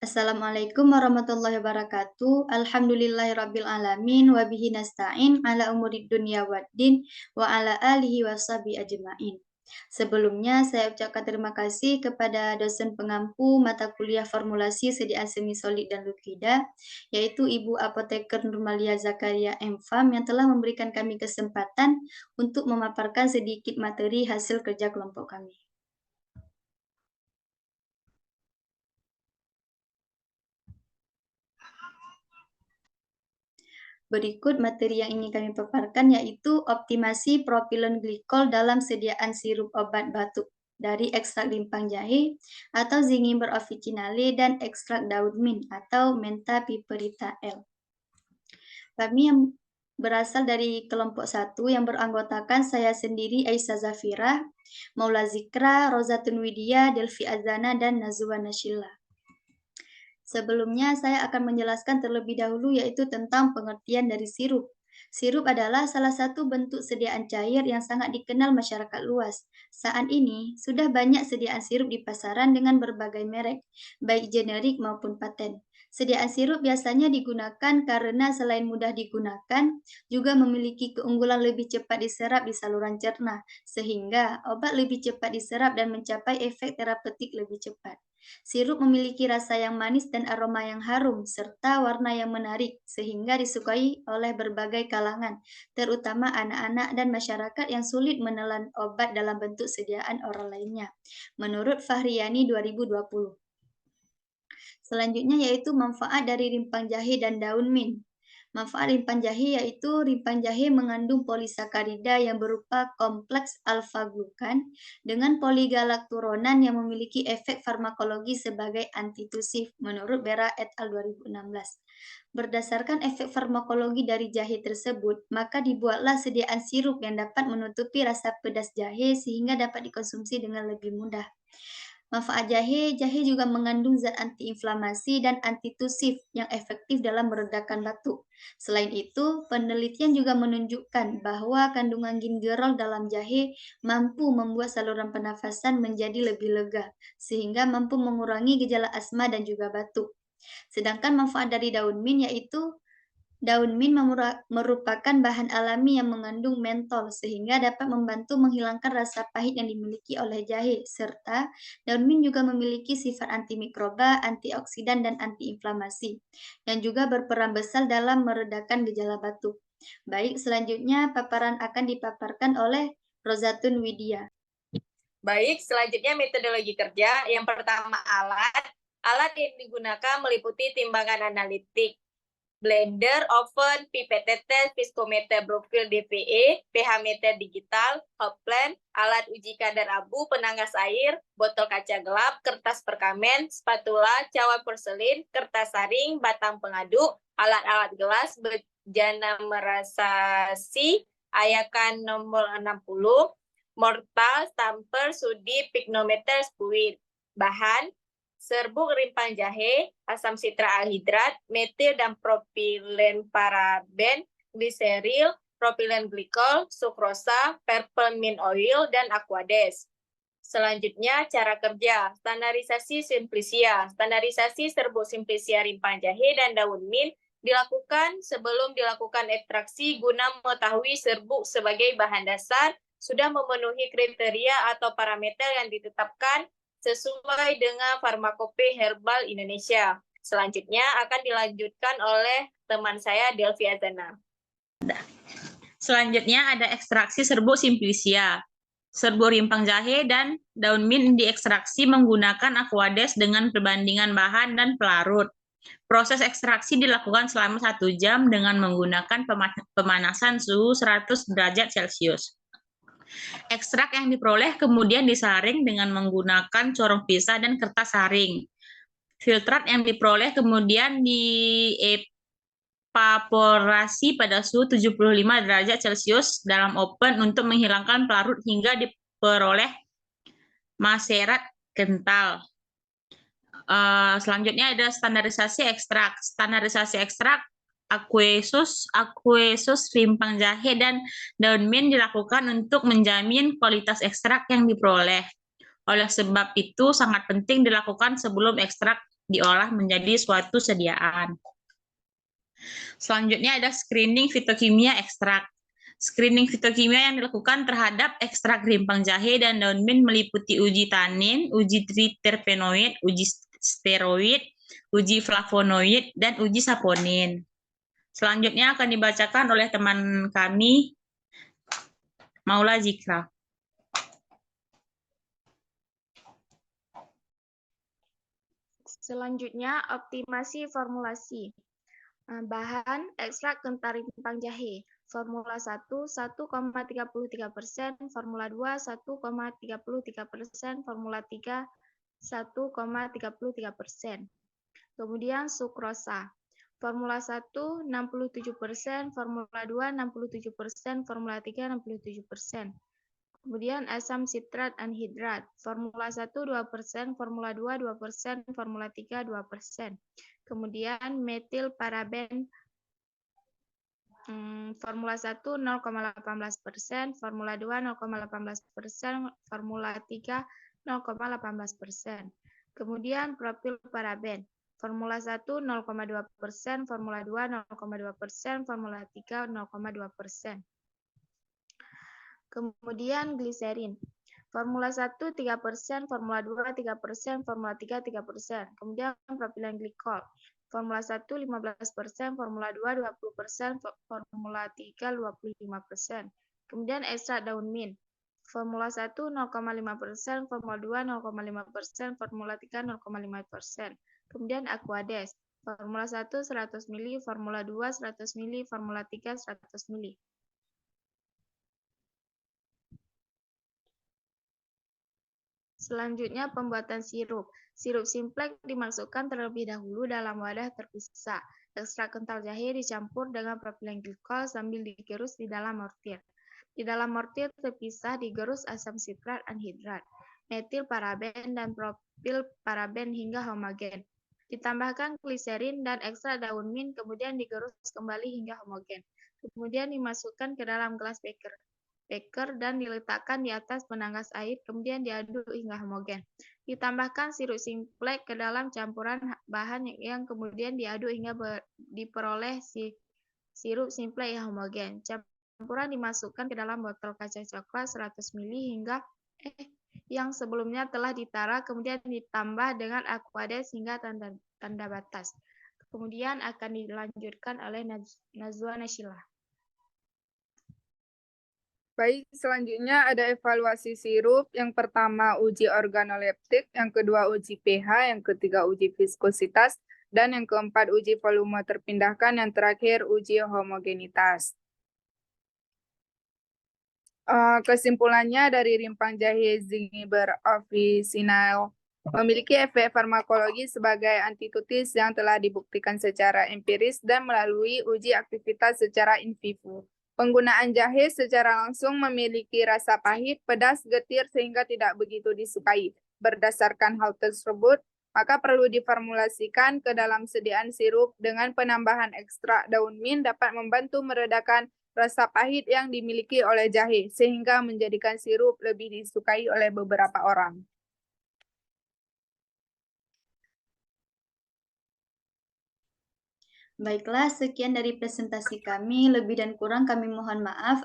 Assalamualaikum warahmatullahi wabarakatuh. Alhamdulillahirabbil alamin wa bihi nasta'in ala umurid dunya waddin wa ala alihi washabihi ajmain. Sebelumnya saya ucapkan terima kasih kepada dosen pengampu mata kuliah formulasi sediaan semi solid dan lukida, yaitu Ibu Apoteker Nurmalia Zakaria M.Fam yang telah memberikan kami kesempatan untuk memaparkan sedikit materi hasil kerja kelompok kami. Berikut materi yang ingin kami paparkan yaitu optimasi propilen glikol dalam sediaan sirup obat batuk dari ekstrak limpang jahe atau Zingiber officinale dan ekstrak daun mint atau Mentha piperita L. Kami yang berasal dari kelompok 1 yang beranggotakan saya sendiri Aisyah Zafira, Maula Zikra, Rozatun Widya, Delvi Azana, dan Nazwa Nashila. Sebelumnya saya akan menjelaskan terlebih dahulu yaitu tentang pengertian dari sirup. Sirup adalah salah satu bentuk sediaan cair yang sangat dikenal masyarakat luas. Saat ini, sudah banyak sediaan sirup di pasaran dengan berbagai merek, baik generik maupun paten. Sediaan sirup biasanya digunakan karena selain mudah digunakan, juga memiliki keunggulan lebih cepat diserap di saluran cerna, sehingga obat lebih cepat diserap dan mencapai efek terapeutik lebih cepat. Sirup memiliki rasa yang manis dan aroma yang harum, serta warna yang menarik, sehingga disukai oleh berbagai kalangan, terutama anak-anak dan masyarakat yang sulit menelan obat dalam bentuk sediaan oral lainnya. Menurut Fahriyani 2020. Selanjutnya yaitu manfaat dari rimpang jahe dan daun mint. Manfaat rimpang jahe yaitu rimpang jahe mengandung polisakarida yang berupa kompleks alfa-glukan dengan poligalakturonan yang memiliki efek farmakologi sebagai antitusif menurut Bera et al. 2016. Berdasarkan efek farmakologi dari jahe tersebut, maka dibuatlah sediaan sirup yang dapat menutupi rasa pedas jahe sehingga dapat dikonsumsi dengan lebih mudah. Manfaat jahe juga mengandung zat antiinflamasi dan antitusif yang efektif dalam meredakan batuk. Selain itu, penelitian juga menunjukkan bahwa kandungan gingerol dalam jahe mampu membuat saluran pernafasan menjadi lebih lega, sehingga mampu mengurangi gejala asma dan juga batuk. Sedangkan manfaat dari daun mint yaitu daun mint merupakan bahan alami yang mengandung mentol sehingga dapat membantu menghilangkan rasa pahit yang dimiliki oleh jahe, serta daun mint juga memiliki sifat antimikroba, antioksidan, dan antiinflamasi, yang juga berperan besar dalam meredakan gejala batuk. Baik, selanjutnya paparan akan dipaparkan oleh Rozatun Widya. Baik, selanjutnya metodologi kerja. Yang pertama alat. Alat yang digunakan meliputi timbangan analitik, blender, oven, pipet tetes, viskometer profil DVE, pH meter digital, hot plant, alat uji kadar abu, penanggas air, botol kaca gelap, kertas perkamen, spatula, cawan porselin, kertas saring, batang pengaduk, alat-alat gelas, bejana merasasi, ayakan nomor 60, mortal, stamper, sudi, pignometer, spuit. Bahan, serbuk rimpang jahe, asam sitraalhidrat, metil dan propilen paraben, gliseril, propilen glikol, sukrosa, peppermint oil, dan aquades. Selanjutnya, cara kerja. Standarisasi simplisia. Standarisasi serbuk simplisia rimpang jahe dan daun mint dilakukan sebelum dilakukan ekstraksi guna mengetahui serbuk sebagai bahan dasar sudah memenuhi kriteria atau parameter yang ditetapkan sesuai dengan Farmakope Herbal Indonesia. Selanjutnya akan dilanjutkan oleh teman saya, Delvi Azana. Selanjutnya ada ekstraksi serbuk simplisia. Serbuk rimpang jahe dan daun mint diekstraksi menggunakan aquades dengan perbandingan bahan dan pelarut. Proses ekstraksi dilakukan selama 1 jam dengan menggunakan pemanasan suhu 100 derajat Celcius. Ekstrak yang diperoleh kemudian disaring dengan menggunakan corong pisah dan kertas saring. Filtrat yang diperoleh kemudian dievaporasi pada suhu 75 derajat Celcius dalam oven untuk menghilangkan pelarut hingga diperoleh maserat kental. Selanjutnya ada standarisasi ekstrak. Standarisasi ekstrak aqueous rimpang jahe dan daun mint dilakukan untuk menjamin kualitas ekstrak yang diperoleh. Oleh sebab itu sangat penting dilakukan sebelum ekstrak diolah menjadi suatu sediaan. Selanjutnya ada screening fitokimia ekstrak. Screening fitokimia yang dilakukan terhadap ekstrak rimpang jahe dan daun mint meliputi uji tanin, uji triterpenoid, uji steroid, uji flavonoid, dan uji saponin. Selanjutnya akan dibacakan oleh teman kami, Maula Zikra. Selanjutnya, optimasi formulasi. Bahan ekstrak kental rimpang jahe. Formula 1, 1,33%, formula 2, 1,33%, formula 3, 1,33%. Kemudian sukrosa. Formula 1, 67%, formula 2, 67%, formula 3, 67%. Kemudian asam sitrat anhidrat. Formula 1, 2%, formula 2, 2%, formula 3, 2%. Kemudian metil paraben. Formula 1, 0,18%, formula 2, 0,18%, formula 3, 0,18%. Kemudian propil paraben. Formula 1, 0,2%, formula 2, 0,2%, formula 3, 0,2%. Kemudian gliserin. Formula 1, 3%, formula 2, 3%, formula 3, 3%. Kemudian propilen glikol. Formula 1, 15%, formula 2, 20%, formula 3, 25%. Kemudian ekstrak daun mint. Formula 1, 0,5%, formula 2, 0,5%, formula 3, 0,5%. Kemudian Aquades. Formula 1, 100 ml, formula 2, 100 ml, formula 3, 100 ml. Selanjutnya pembuatan sirup. Sirup simplex dimasukkan terlebih dahulu dalam wadah terpisah. Ekstrak kental jahe dicampur dengan propilen glikol sambil digerus di dalam mortir. Di dalam mortir terpisah digerus asam sitrat anhidrat, metil paraben dan propil paraben hingga homogen. Ditambahkan gliserin dan ekstrak daun mint kemudian digerus kembali hingga homogen. Kemudian dimasukkan ke dalam gelas beker dan diletakkan di atas penanggas air, kemudian diaduk hingga homogen. Ditambahkan sirup simplex ke dalam campuran bahan yang kemudian diaduk hingga diperoleh sirup simplex yang homogen. Campuran dimasukkan ke dalam botol kaca coklat 100 ml hingga yang sebelumnya telah ditara, kemudian ditambah dengan Aquades hingga tanda batas. Kemudian akan dilanjutkan oleh Nazwa Nashila. Baik, selanjutnya ada evaluasi sirup. Yang pertama uji organoleptik, yang kedua uji pH, yang ketiga uji viskositas, dan yang keempat uji volume terpindahkan, yang terakhir uji homogenitas. Kesimpulannya dari rimpang jahe Zingiber officinale memiliki efek farmakologi sebagai antitutis yang telah dibuktikan secara empiris dan melalui uji aktivitas secara in vivo. Penggunaan jahe secara langsung memiliki rasa pahit, pedas, getir sehingga tidak begitu disukai. Berdasarkan hal tersebut, maka perlu diformulasikan ke dalam sediaan sirup dengan penambahan ekstrak daun mint dapat membantu meredakan rasa pahit yang dimiliki oleh jahe, sehingga menjadikan sirup lebih disukai oleh beberapa orang. Baiklah, sekian dari presentasi kami. Lebih dan kurang kami mohon maaf.